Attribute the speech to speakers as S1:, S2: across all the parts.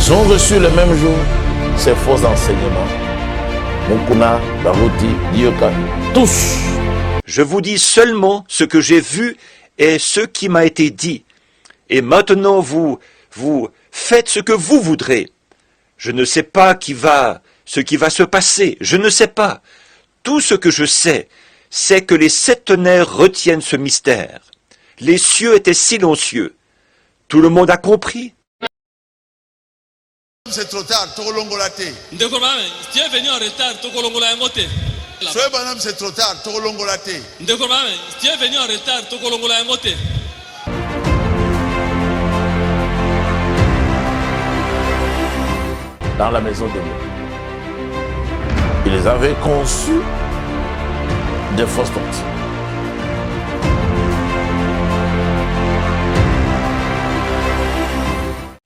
S1: Ils ont reçu le même jour ces faux enseignements. Mukuna, Baruti, Dioka, tous.
S2: Je vous dis seulement ce que j'ai vu et ce qui m'a été dit. Et maintenant vous faites ce que vous voudrez. Je ne sais pas ce qui va se passer, je ne sais pas. Tout ce que je sais, c'est que les 7 tonnerres retiennent ce mystère. Les cieux étaient silencieux. Tout le monde a compris.
S3: C'est trop tard, Tokolongolate.
S4: Tu es venu en retard, Tokolongola Yangote.
S3: Soyez banam, c'est trop tard, Tokolongolate.
S4: Tu es venu en retard, Tokolongola Yangote.
S1: Dans la maison de Dieu. Ils avaient conçu de fausses doctrines.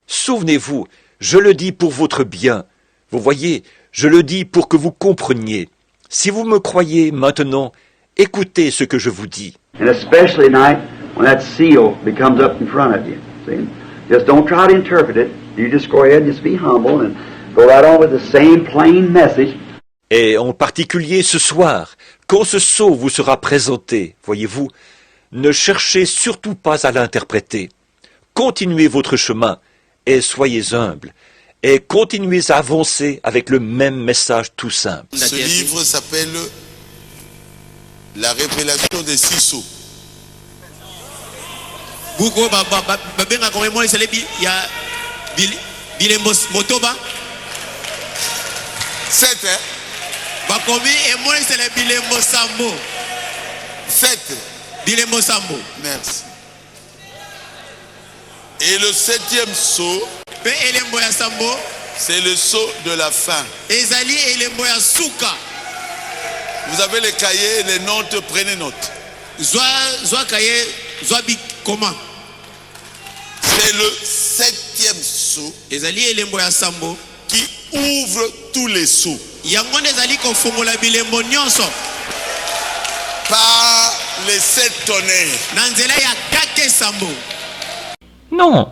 S2: Souvenez-vous, je le dis pour votre bien. Vous voyez, je le dis pour que vous compreniez. Si vous me croyez maintenant, écoutez ce que je vous dis.
S5: And especially tonight, when that seal becomes up in front of you. See? Just don't try to interpret it. You just go ahead and just be humble and go right on with the same plain message.
S2: Et en particulier ce soir, quand ce sceau vous sera présenté, voyez-vous, ne cherchez surtout pas à l'interpréter. Continuez votre chemin et soyez humbles. Et continuez à avancer avec le même message tout simple.
S3: Ce livre s'appelle La révélation des 6 sceaux. Sept, hein? 7. Merci. Et le 7e sceau, c'est le sceau de la fin. Vous avez les cahiers, les notes, prenez note. C'est le 7e sceau qui ouvre tous les sceaux. Par les 7 tonnerres.
S2: Non,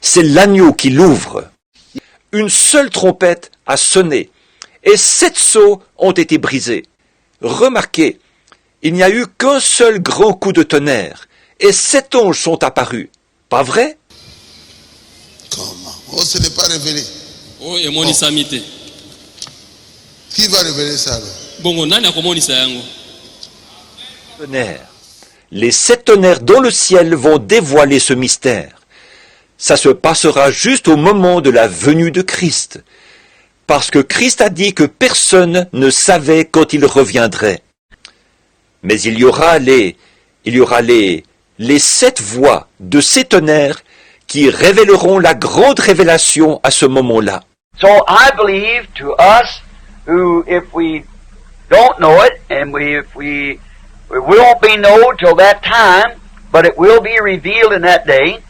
S2: c'est l'agneau qui l'ouvre. Une seule trompette a sonné et 7 sceaux ont été brisés. Remarquez, il n'y a eu qu'un seul grand coup de tonnerre et 7 anges sont apparus. Pas vrai?
S3: Comment? Oh, ce n'est pas révélé.
S4: Oh, et moni samite.
S3: Qui va révéler ça alors?
S4: Bongo nani akomonisa yango.
S2: Tonnerres. Les 7 tonnerres dans le ciel vont dévoiler ce mystère. Ça se passera juste au moment de la venue de Christ. Parce que Christ a dit que personne ne savait quand il reviendrait. Mais il y aura les 7 voix de ces tonnerres qui révéleront la grande révélation à ce moment-là.
S5: So I believe to us who, if we don't know it, and if we won't be known till that time, but it will be revealed in that day,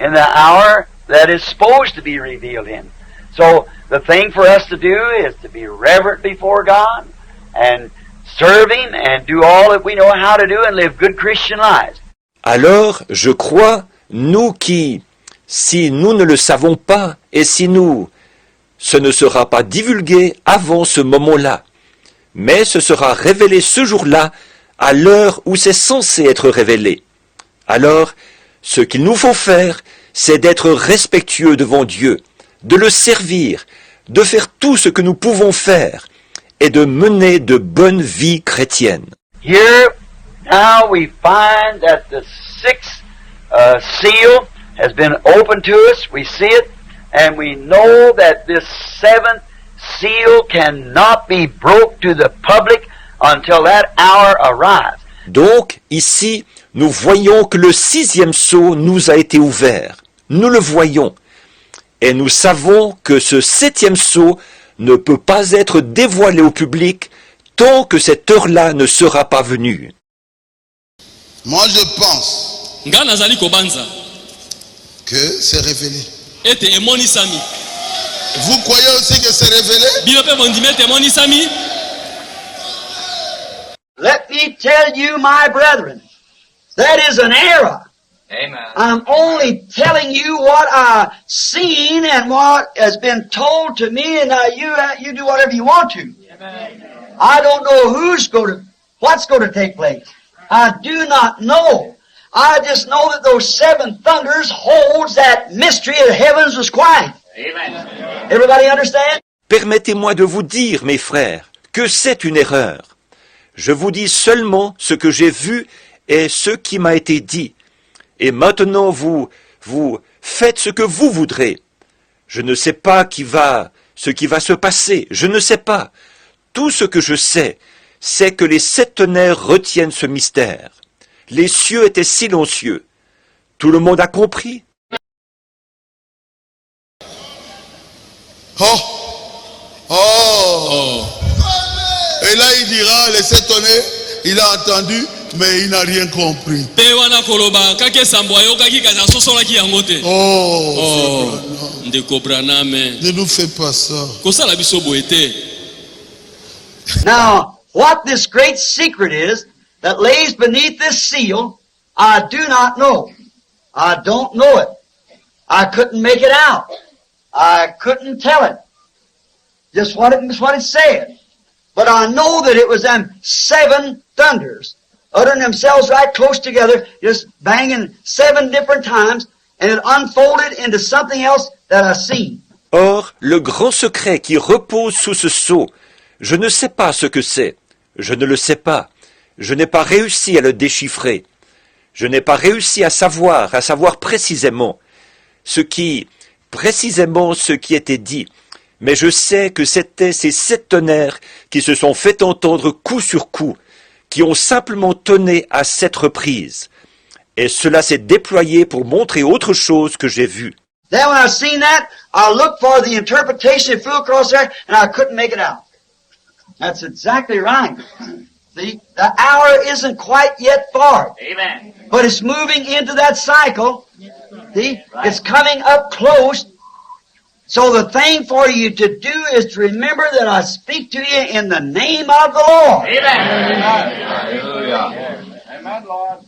S5: in the hour that is supposed to be revealed in. So the thing for us to do is to be reverent before God and serve Him and do all that we know how to do and live good Christian lives.
S2: Alors, je crois, nous qui, si nous ne le savons pas et si ce ne sera pas divulgué avant ce moment-là, mais ce sera révélé ce jour-là à l'heure où c'est censé être révélé. Alors, ce qu'il nous faut faire, c'est d'être respectueux devant Dieu, de le servir, de faire tout ce que nous pouvons faire et de mener de bonnes vies chrétiennes.
S5: Here, now we find that the 6th seal has been opened to us. We see it, and we know that this 7th seal cannot be broke to the public until that hour arrives.
S2: Donc, ici, nous voyons que le 6e sceau nous a été ouvert. Nous le voyons. Et nous savons que ce 7e sceau ne peut pas être dévoilé au public tant que cette heure-là ne sera pas venue.
S3: Moi, je pense que c'est révélé. Vous croyez aussi que c'est révélé?
S5: Let me tell you, my brethren, that is an error I'm only telling you what I've seen and what has been told to me, and now you do whatever you want to. I don't know what's going to take place. I do not know. I just know that those seven thunders holds that mystery of the heavens was quiet. Everybody understand?
S2: Permettez-moi de vous dire, mes frères, que c'est une erreur. Je vous dis seulement ce que j'ai vu et ce qui m'a été dit. Et maintenant, vous faites ce que vous voudrez. Je ne sais pas ce qui va se passer. Je ne sais pas. Tout ce que je sais, c'est que les sept tonnerres retiennent ce mystère. Les cieux étaient silencieux. Tout le monde a compris?
S3: Et là, il dira, les sept tonnerres, il a entendu, mais il n'a rien compris. Ne nous fais pas ça.
S5: Now, what this great secret is that lays beneath this seal, I do not know. I don't know it. I couldn't make it out. I couldn't tell it. Just what it said. But I know that it was them seven thunders, uttering themselves right close together, just banging seven different times, and it unfolded into something else that I seen.
S2: Or, le grand secret qui repose sous ce sceau, je ne sais pas ce que c'est. Je ne le sais pas. Je n'ai pas réussi à le déchiffrer. Je n'ai pas réussi à savoir précisément ce qui était dit. Mais je sais que c'était ces sept tonnerres qui se sont fait entendre coup sur coup, qui ont simplement tonné à 7 reprises. Et cela s'est déployé pour montrer autre chose que j'ai vu.
S5: Then when I seen that, I looked for the interpretation. It flew across there, and I couldn't make it out. That's exactly right. See, the hour isn't quite yet far.
S6: Amen.
S5: But it's moving into that cycle. See, it's coming up close. So the thing for you to do is to remember that I speak to you in the name of the Lord.
S6: Amen. Hallelujah. Amen, Lord.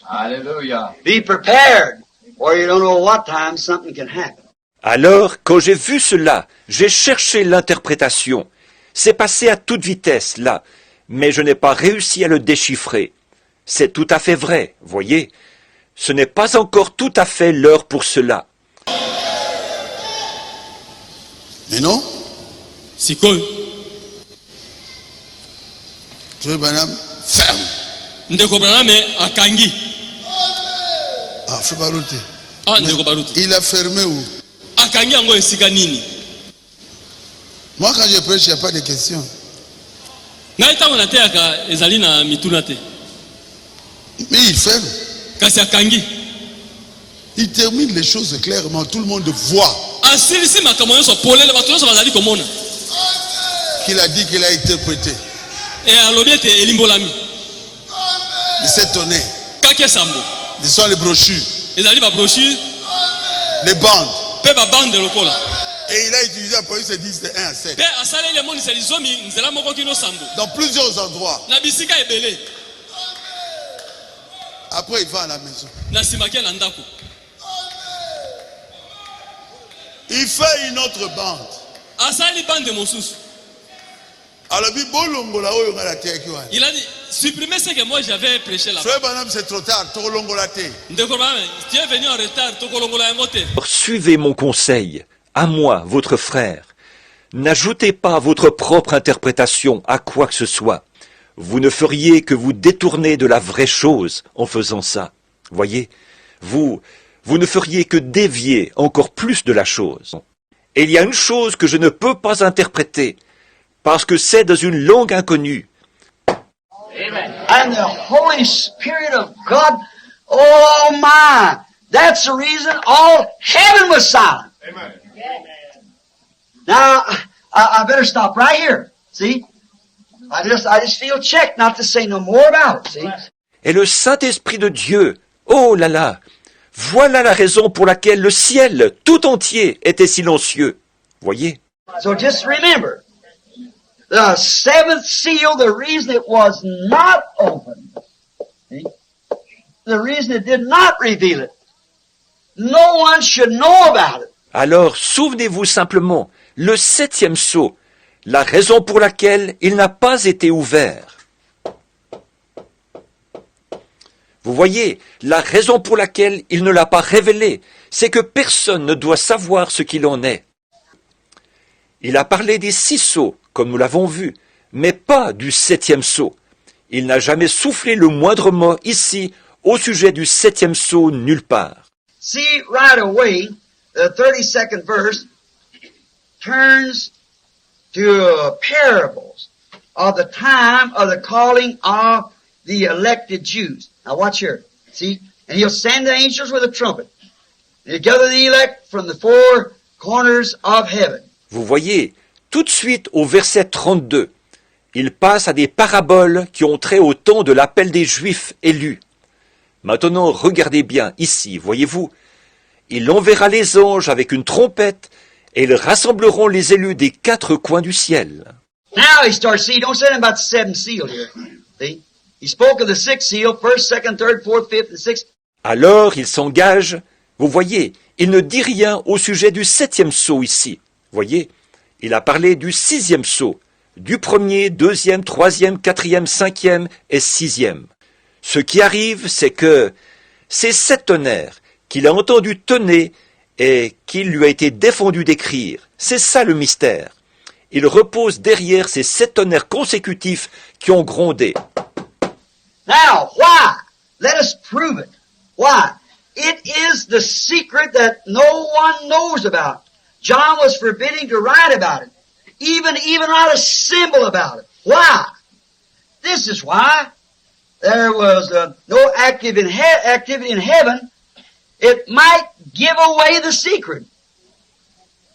S6: Hallelujah.
S5: Be prepared, or you don't know what time something can happen.
S2: Alors, quand j'ai vu cela, j'ai cherché l'interprétation. C'est passé à toute vitesse, là, mais je n'ai pas réussi à le déchiffrer. C'est tout à fait vrai, voyez. Ce n'est pas encore tout à fait l'heure pour cela.
S3: Mais non,
S4: sikoyo
S3: Joe Branham ferme.
S4: ndeko Branham akangi.
S3: Ah, fais pas l'autre.
S4: Ndeko baruti
S3: Il a fermé où?
S4: akangi yango esika nini?
S3: Moi, quand je prêche, il n'y a pas de questions.
S4: ngai ntango nateyaka ezali na mituna te,
S3: Mais il ferme.
S4: kasi akangi.
S3: Il termine les choses clairement. Tout le monde voit
S4: asilisi makambo nyonso polele bato nyonso bazali komona.
S3: qu'il a dit qu'il a interprété.
S4: E alobi ete elimbolami.
S3: Il s'est étonné.
S4: kaki esambo
S3: Ce sont les brochures,
S4: ezali babrochure
S3: les bandes.
S4: mpe babande lokola.
S3: Et il a utilisé la police et dit c'était 1 à 7.
S4: mpe asaleli emoniseli zomi nzela moko kino sambo
S3: Dans plusieurs endroits.
S4: na bisika ebele.
S3: Après, il va à la maison.
S4: na nsima ke na ndako
S3: Il fait une autre bande.
S4: asali bande mosusu.
S3: Alors, il bolongola oyo ngala teki wana.
S4: Il a dit, supprimez ce que moi j'avais prêché là-bas.
S3: Frère Branham, c'est trop tard. To longola te.
S4: Ndeko Branham, tu es venu en retard, tokolongola yango te.
S2: Suivez mon conseil, à moi, votre frère. N'ajoutez pas votre propre interprétation à quoi que ce soit. Vous ne feriez que vous détourner de la vraie chose en faisant ça. Voyez, vous ne feriez que dévier encore plus de la chose. Et il y a une chose que je ne peux pas interpréter, parce que c'est dans une langue inconnue.
S5: And the Holy Spirit of God, oh my, that's the reason all heaven was silent.
S3: Amen.
S5: Now, I better stop right here. See? I just feel checked not to say no more about it. See?
S2: Et le Saint-Esprit de Dieu, oh là là, voilà la raison pour laquelle le ciel tout entier était silencieux. Voyez?
S5: So just remember, the seventh seal, the reason it was not open, see, the reason it did not reveal it. No one should know about it.
S2: Alors, souvenez-vous simplement, le septième sceau, la raison pour laquelle il n'a pas été ouvert. Vous voyez, la raison pour laquelle il ne l'a pas révélé, c'est que personne ne doit savoir ce qu'il en est. Il a parlé des 6 sceaux, comme nous l'avons vu, mais pas du 7e sceau. Il n'a jamais soufflé le moindre mot ici au sujet du 7e sceau nulle part.
S5: See, right away, the 32nd verse turns to parables of the time of the calling of the elected Jews. Now watch here. See? And he'll send the angels with a trumpet. And he'll gather the elect from the 4 corners of heaven.
S2: Vous voyez, tout de suite au verset 32, il passe à des paraboles qui ont trait au temps de l'appel des Juifs élus. Maintenant, regardez bien ici, voyez-vous, il enverra les anges avec une trompette et ils rassembleront les élus des 4 coins du ciel.
S5: Now he starts, see, don't say anything about the 7th seal here. See? He spoke of the 6th seal, 1st, 2nd, 3rd, 4th, 5th, and 6th.
S2: Alors il s'engage, vous voyez, il ne dit rien au sujet du 7e sceau ici. Voyez, il a parlé du 6e sceau, du 1er, 2e, 3e, 4e, 5e et 6e. Ce qui arrive, c'est que ces 7 tonnerres qu'il a entendu tonner et qu'il lui a été défendu d'écrire, c'est ça le mystère. Il repose derrière ces 7 tonnerres consécutifs qui ont grondé.
S5: Now, why? Let us prove it. Why? It is the secret that no one knows about. John was forbidding to write about it. Even write a symbol about it. Why? This is why. There was no activity in heaven. It might give away the secret.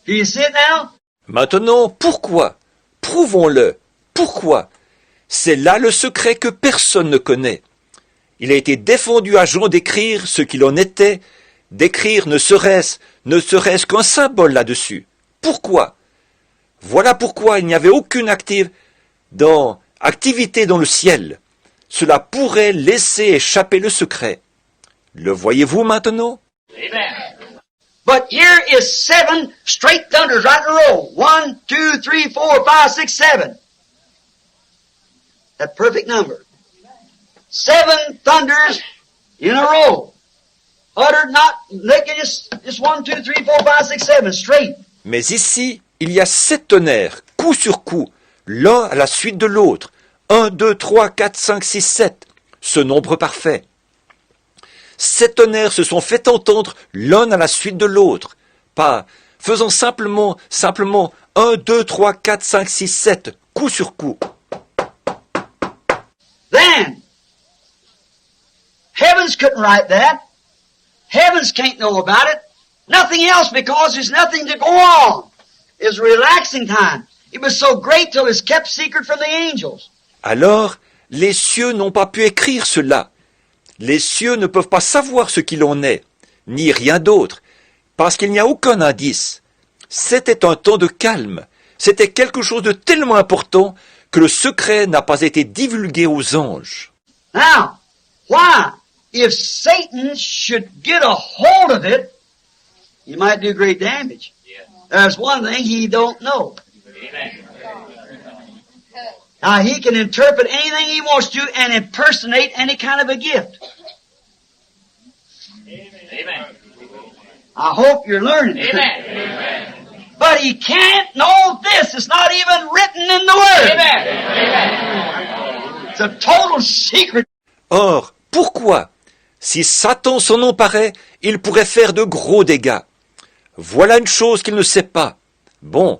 S5: Do you see it now?
S2: Maintenant, pourquoi? Prouvons-le. Pourquoi? C'est là le secret que personne ne connaît. Il a été défendu à Jean d'écrire ce qu'il en était, d'écrire ne serait-ce qu'un symbole là-dessus. Pourquoi? Voilà pourquoi il n'y avait aucune activité dans le ciel. Cela pourrait laisser échapper le secret. Le voyez-vous maintenant?
S5: Amen. But here is 7 straight thunders right in a row. 1, 2, 3, 4, 5, 6, 7. That perfect number. 7 thunders in a row. Uttered not, making just 1, 2, 3, 4, 5, 6, 7, straight.
S2: Mais ici, il y a 7 tonnerres, coup sur coup, l'un à la suite de l'autre. 1, 2, 3, 4, 5, 6, 7. Ce nombre parfait. 7 tonnerres se sont fait entendre l'un à la suite de l'autre. Pas faisant simplement 1, 2, 3, 4, 5, 6, 7, coup sur coup.
S5: Then, heavens couldn't write that. Heavens can't know about it. Nothing else because there's nothing to go on. It's relaxing time. It was so great till it's kept secret from the angels.
S2: Alors, les cieux n'ont pas pu écrire cela. Les cieux ne peuvent pas savoir ce qu'il en est, ni rien d'autre, parce qu'il n'y a aucun indice. C'était un temps de calme. C'était quelque chose de tellement important que le secret n'a pas été divulgué aux anges.
S5: Now, why? If Satan should get a hold of it, he might do great damage. There's one thing he don't know. Now, he can interpret anything he wants to and impersonate any kind of a gift.
S6: Amen.
S5: I hope you're learning.
S6: Amen.
S5: But he can't know this. It's not even written in the Word.
S6: Amen.
S5: It's a total secret.
S2: Or, pourquoi? Si Satan s'en emparait, il pourrait faire de gros dégâts. Voilà une chose qu'il ne sait pas. Bon,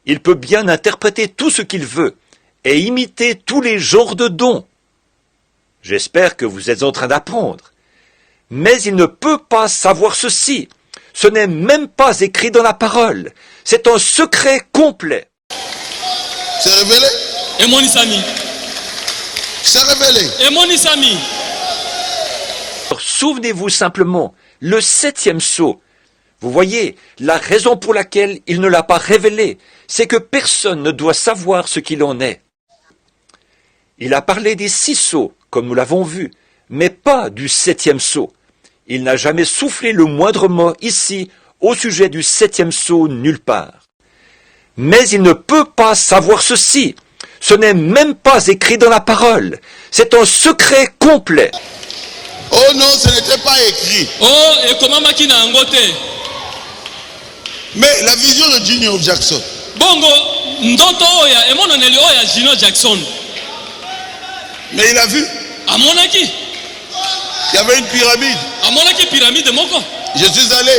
S2: il peut bien interpréter tout ce qu'il veut et imiter tous les genres de dons. J'espère que vous êtes en train d'apprendre. Mais il ne peut pas savoir ceci. Ce n'est même pas écrit dans la parole. C'est un secret complet.
S3: C'est révélé.
S4: Et mon Isami.
S3: C'est révélé.
S4: Et mon Isami.
S2: Alors, souvenez-vous simplement, le 7e sceau. Vous voyez, la raison pour laquelle il ne l'a pas révélé, c'est que personne ne doit savoir ce qu'il en est. Il a parlé des 6 sceaux, comme nous l'avons vu, mais pas du 7e sceau. Il n'a jamais soufflé le moindre mot ici au sujet du 7e sceau nulle part. Mais il ne peut pas savoir ceci. Ce n'est même pas écrit dans la parole. C'est un secret complet.
S3: Oh non, ce n'était pas écrit.
S4: Oh, ekomamaki na yango te.
S3: Mais la vision de Junior Jackson,
S4: Bongo, ndoto oya, emonaneli oya Junior Jackson.
S3: mais il a vu,
S4: Amonaki,
S3: il y avait une pyramide.
S4: amonaki pyramide moko.
S3: Je suis allé,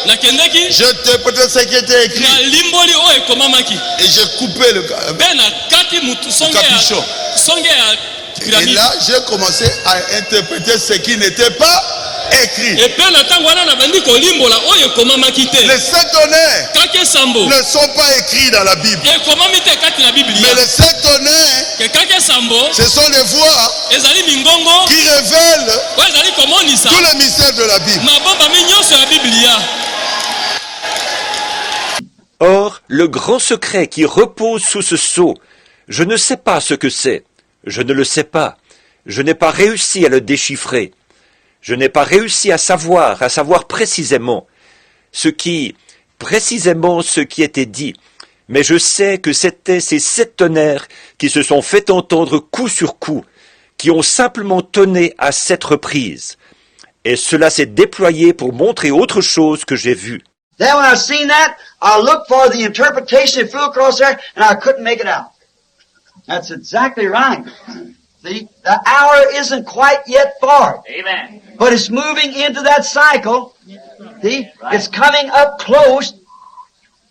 S4: Nakendeki,
S3: je te peut-être ce qui était écrit
S4: na limboli o ekomamaki.
S3: et j'ai coupé le
S4: Ben na kati mutu songe
S3: capuchon.
S4: ya songe ya
S3: Et
S4: pyramide.
S3: là, j'ai commencé à interpréter ce qui n'était pas écrit.
S4: Et pe na tango wana na bandi kolimbola o ekomamaki te.
S3: Les 7 tonnerres
S4: Kake sambo.
S3: ne sont pas écrits dans la Bible.
S4: Ekomami te kati na
S3: Mais
S4: Biblia.
S3: les 7 tonnerres,
S4: Ke kake sambo
S3: ce sont les voix
S4: ezali mingongo
S3: qui révèlent
S4: o ezali komonisa
S3: tous les mystères de la Bible.
S4: mabombami nyonso ya Biblia.
S2: Or, le grand secret qui repose sous ce sceau, je ne sais pas ce que c'est. Je ne le sais pas. Je n'ai pas réussi à le déchiffrer. Je n'ai pas réussi à savoir précisément ce qui était dit. Mais je sais que c'était ces 7 tonnerres qui se sont fait entendre coup sur coup, qui ont simplement tonné à 7 reprises. Et cela s'est déployé pour montrer autre chose que j'ai vu.
S5: Then when I seen that, I looked for the interpretation. It flew across there, and I couldn't make it out. That's exactly right. See, the hour isn't quite yet far,
S6: Amen.
S5: but it's moving into that cycle. See, it's coming up close.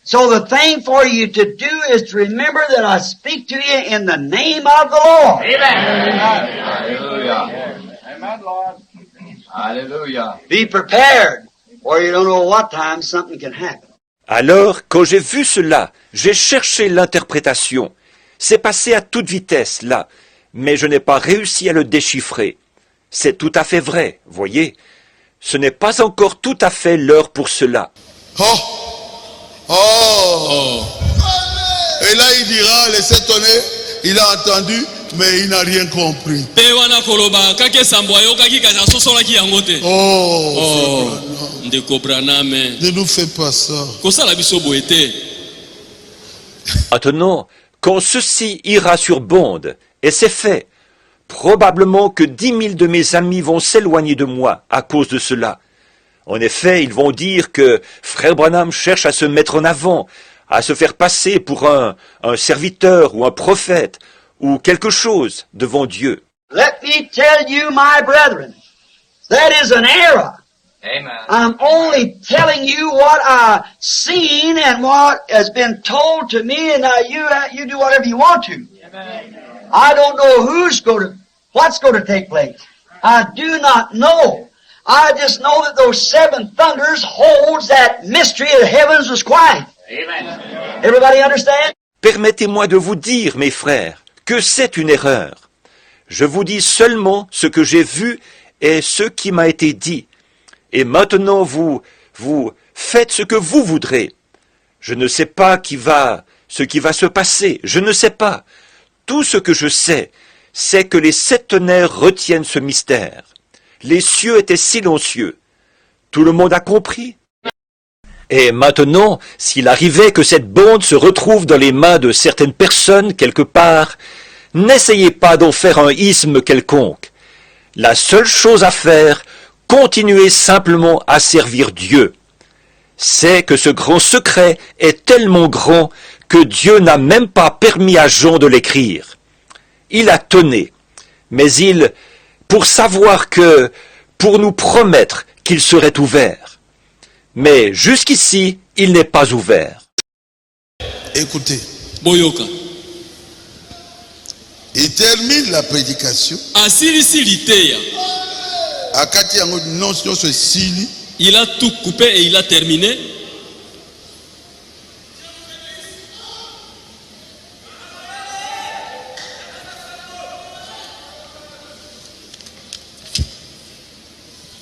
S5: So the thing for you to do is to remember that I speak to you in the name of the Lord.
S6: Amen. Hallelujah. Amen, Lord. Hallelujah.
S5: Be prepared, or you don't know what time something can happen.
S2: Alors, quand j'ai vu cela, j'ai cherché l'interprétation. C'est passé à toute vitesse, là, mais je n'ai pas réussi à le déchiffrer. C'est tout à fait vrai, voyez. Ce n'est pas encore tout à fait l'heure pour cela.
S3: Oh. Et là, il dira, les 7 tonnerres, il a entendu, mais il n'a rien compris.
S4: Pe wana koloba kake sambo ayokaki kasi asosolaki yango te.
S3: Oh,
S4: Ndeko Branham,
S3: ne nous fais pas ça.
S4: kosala biso boye te.
S2: Maintenant, quand ceci ira sur bande, et c'est fait, probablement que 10 000 de mes amis vont s'éloigner de moi à cause de cela. En effet, ils vont dire que Frère Branham cherche à se mettre en avant, à se faire passer pour un serviteur ou un prophète, ou quelque chose devant Dieu.
S5: Let me tell you, my brethren, that is an error.
S6: Amen.
S5: I'm only telling you what I've seen and what has been told to me, and now you do whatever you want to. I don't know what's going to take place. I do not know. I just know that those 7 thunders holds that mystery of the heavens was quiet.
S6: Amen.
S5: Everybody understand?
S2: Permettez-moi de vous dire, mes frères, que c'est une erreur. Je vous dis seulement ce que j'ai vu et ce qui m'a été dit. Et maintenant, vous faites ce que vous voudrez. Je ne sais pas ce qui va se passer. Je ne sais pas. Tout ce que je sais, c'est que les 7 tonnerres retiennent ce mystère. Les cieux étaient silencieux. Tout le monde a compris. Et maintenant, s'il arrivait que cette bande se retrouve dans les mains de certaines personnes quelque part, n'essayez pas d'en faire un isme quelconque. La seule chose à faire, continuez simplement à servir Dieu. C'est que ce grand secret est tellement grand que Dieu n'a même pas permis à Jean de l'écrire. Il a tonné, mais pour nous promettre qu'il serait ouvert. Mais jusqu'ici, il n'est pas ouvert.
S3: Écoutez,
S4: Boyoka.
S3: il termine la prédication.
S4: Asilisili teya.
S3: Akati yango nyonso esili.
S4: Il a tout coupé et il a terminé.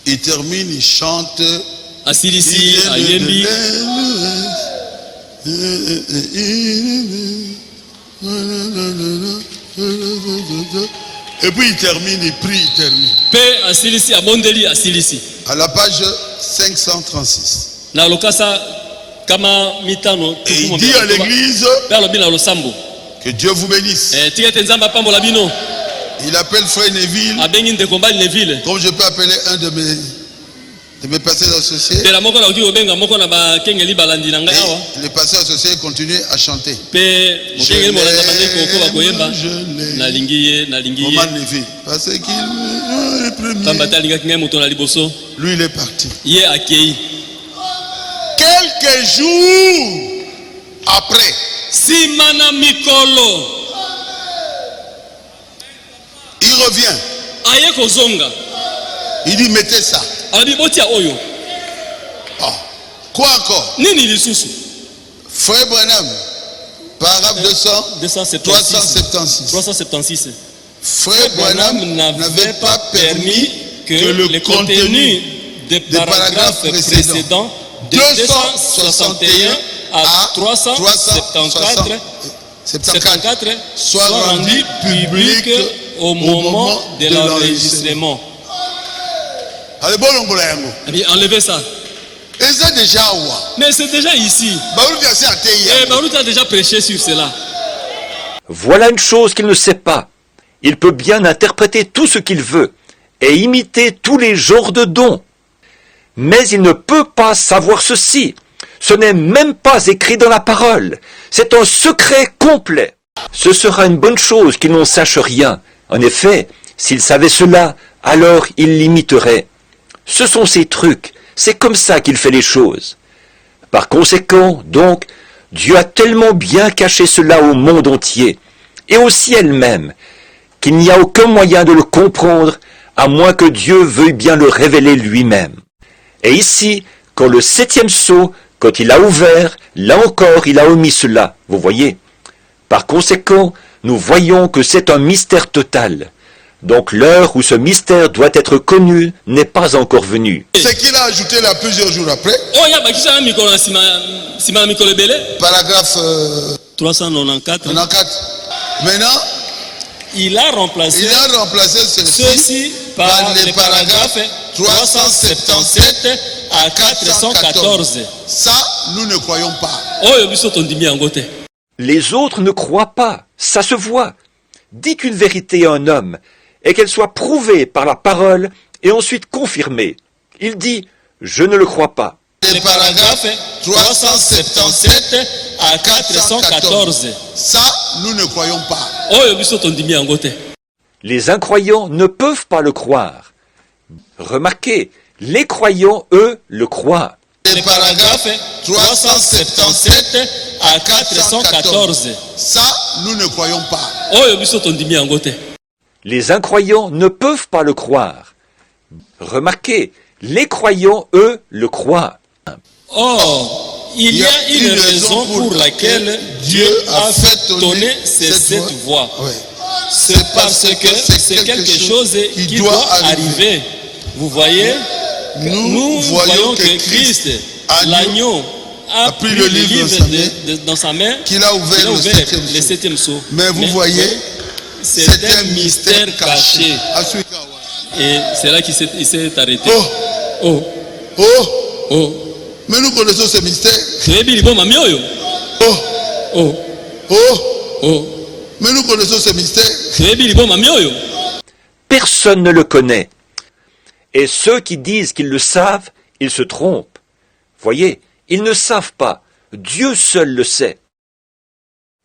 S3: Il termine, il chante.
S4: Asilisi ayembi.
S3: Et puis il termine, il prie, il termine.
S4: Pe asilisi abondeli asilisi.
S3: À la page 536.
S4: Na lokasa kama mitano
S3: Et il dit à l'église
S4: pe alobi na losambo.
S3: que Dieu vous bénisse.
S4: Tikete nzamba pambola bino.
S3: Il appelle Frère Neville,
S4: Abengi ndeko mbali Neville.
S3: comme je peux appeler un de mes pasteurs associés.
S4: Pe la moko na oki obenga moko na ba kengeli balandi na ngai awa.
S3: Et les pasteurs associés continuent à chanter.
S4: Pe mokengeli molanda bandeko ko bakoyemba.
S3: Je l'ai.
S4: Nalingi ye.
S3: Moment Neville, parce qu'il est premier.
S4: Tamba talingaki ngai moto na liboso.
S3: Lui il est parti.
S4: Ye akei.
S3: Quelques jours après,
S4: Simana mikolo.
S3: il revient.
S4: Aye kozonga.
S3: Il dit mettez ça.
S4: Abi botia oyo.
S3: Oh. Quoi encore?
S4: Nini lisusu?
S3: Frère Branham, paragraphe
S4: 376.
S3: 376.
S4: 376.
S3: Frère Branham n'avait pas permis
S4: que le contenu des paragraphes précédents de 261 à 374 soit rendu public au moment de l'enregistrement.
S3: Allez, bon,
S4: Eh bien, enlevez ça.
S3: et c'est déjà où?
S4: Mais c'est déjà ici. Et Baruch a déjà prêché sur cela.
S2: Voilà une chose qu'il ne sait pas. Il peut bien interpréter tout ce qu'il veut et imiter tous les genres de dons. Mais il ne peut pas savoir ceci. Ce n'est même pas écrit dans la parole. C'est un secret complet. Ce sera une bonne chose qu'il n'en sache rien. En effet, s'il savait cela, alors il l'imiterait. Ce sont ses trucs. C'est comme ça qu'il fait les choses. Par conséquent, donc, Dieu a tellement bien caché cela au monde entier, et au ciel même, qu'il n'y a aucun moyen de le comprendre, à moins que Dieu veuille bien le révéler lui-même. Et ici, quand le 7e sceau, quand il a ouvert, là encore il a omis cela, vous voyez. Par conséquent, nous voyons que c'est un mystère total. Donc l'heure où ce mystère doit être connu n'est pas encore venue.
S3: Ce qu'il a ajouté là plusieurs jours après, paragraphe
S4: 394.
S3: 94. Maintenant,
S4: Il a remplacé ceci par les paragraphes 377 à 414.
S3: Ça, nous ne croyons pas.
S2: Les autres ne croient pas, ça se voit. Dites une vérité à un homme, et qu'elle soit prouvée par la parole et ensuite confirmée. Il dit, je ne le crois pas.
S3: Les paragraphes 377 à 414. Ça, nous ne croyons pas.
S2: Les incroyants ne peuvent pas le croire. Remarquez, les croyants, eux, le croient.
S3: Les paragraphes 377 à 414. Ça, nous ne croyons pas.
S2: Les incroyants ne peuvent pas le croire. Remarquez, les croyants, eux, le croient.
S4: Or, il y a une raison pour laquelle Dieu a fait donner cette voix.
S3: Ouais.
S4: C'est parce que c'est quelque chose qui doit arriver. Vous voyez, nous voyons que Christ, l'agneau, a pris le livre dans sa main,
S3: qu'il a ouvert
S4: le 7e sceau.
S3: Mais vous voyez,
S4: c'est un mystère caché. Et c'est là qu'il s'est arrêté.
S3: Oh. Mais nous connaissons ce mystère. Mais nous connaissons ce mystère.
S2: Personne ne le connaît. Et ceux qui disent qu'ils le savent, ils se trompent. Voyez, ils ne savent pas. Dieu seul le sait.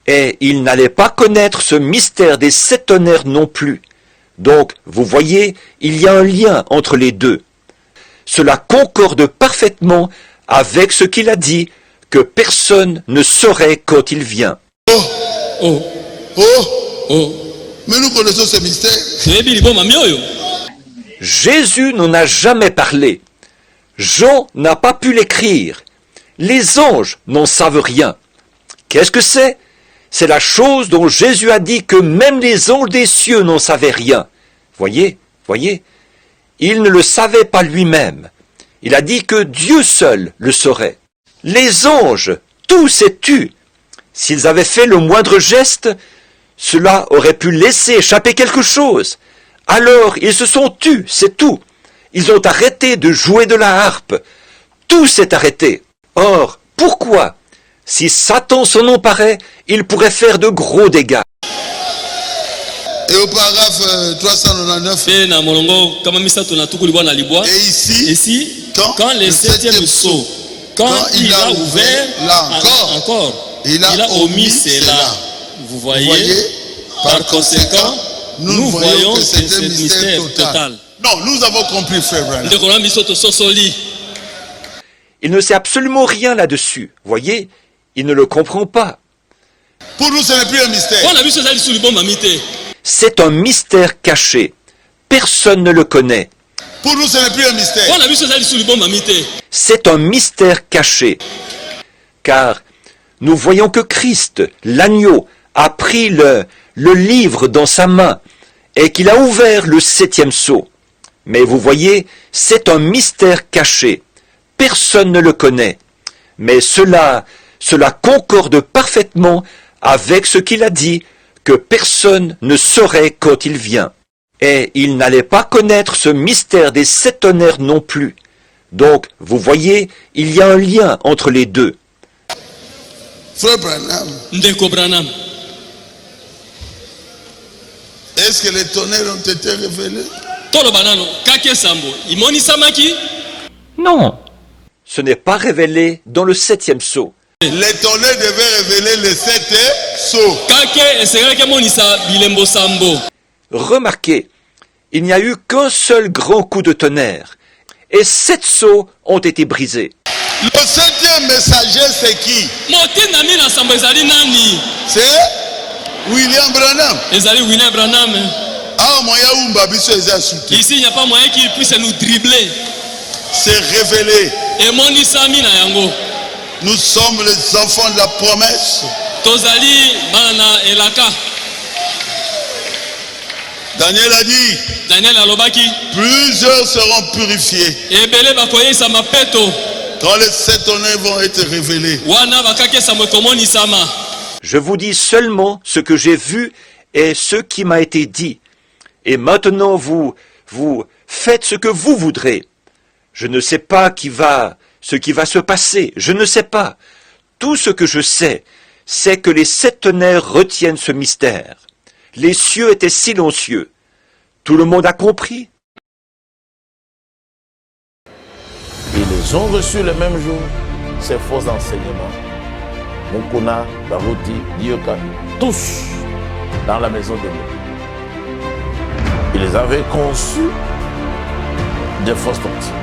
S2: Et ils n'allaient pas connaître ce mystère des 7 tonnerres non plus. Donc, vous voyez, il y a un lien entre les deux. Cela concorde parfaitement avec ce qu'il a dit, que personne ne saurait quand il vient.
S3: Mais nous connaissons ce mystère.
S2: Jésus n'en a jamais parlé. Jean n'a pas pu l'écrire. Les anges n'en savent rien. Qu'est-ce que c'est? C'est la chose dont Jésus a dit que même les anges des cieux n'en savaient rien. Voyez. Il ne le savait pas lui-même. Il a dit que Dieu seul le saurait. Les anges, tout s'est tu. S'ils avaient fait le moindre geste, cela aurait pu laisser échapper quelque chose. Alors ils se sont tus, c'est tout. Ils ont arrêté de jouer de la harpe. Tout s'est arrêté. Or, pourquoi? Si Satan s'en emparait, il pourrait faire de gros dégâts.
S3: Et au paragraphe 399, et ici,
S4: quand le septième sceau, quand il a ouvert, là encore, il a omis cela. Vous voyez, par conséquent, nous voyons que c'est un mystère total.
S3: Non, nous avons compris, frère Branham.
S2: Il ne sait absolument rien là-dessus. Voyez, il ne le comprend pas.
S3: Pour nous, ce n'est plus un mystère.
S2: C'est un mystère caché. Personne ne le connaît.
S3: Pour nous, ce n'est plus un mystère.
S2: C'est un mystère caché. Car nous voyons que Christ, l'agneau, a pris le livre dans sa main et qu'il a ouvert le septième sceau. Mais vous voyez, c'est un mystère caché. Personne ne le connaît. Mais cela concorde parfaitement avec ce qu'il a dit, que personne ne saurait quand il vient. Et il n'allait pas connaître ce mystère des 7 tonnerres non plus. Donc, vous voyez, il y a un lien entre les deux.
S3: Frère Branham, est-ce que les tonnerres ont été révélés?
S2: Non, ce n'est pas révélé dans le 7e sceau.
S3: Les tonnerres devaient révéler les 7 sceaux.
S2: Remarquez, il n'y a eu qu'un seul grand coup de tonnerre, et 7 sceaux ont été brisés.
S3: Le 7e messager, c'est qui? C'est William Branham. Ah,
S4: Ici, il n'y a pas moyen qu'il puisse nous dribbler.
S3: C'est révélé. Nous sommes les enfants de la promesse. Daniel a dit, plusieurs seront purifiés quand les 7 tonnerres vont être révélés.
S2: Je vous dis seulement ce que j'ai vu et ce qui m'a été dit. Et maintenant, vous faites ce que vous voudrez. Je ne sais pas ce qui va se passer. Je ne sais pas. Tout ce que je sais, c'est que les 7 tonnerres retiennent ce mystère. Les cieux étaient silencieux. Tout le monde a compris.
S1: Ils ont reçu le même jour ces faux enseignements. Mukuna, Baruti, Dioka, tous dans la maison de Dieu. Ils avaient conçu des fausses doctrines.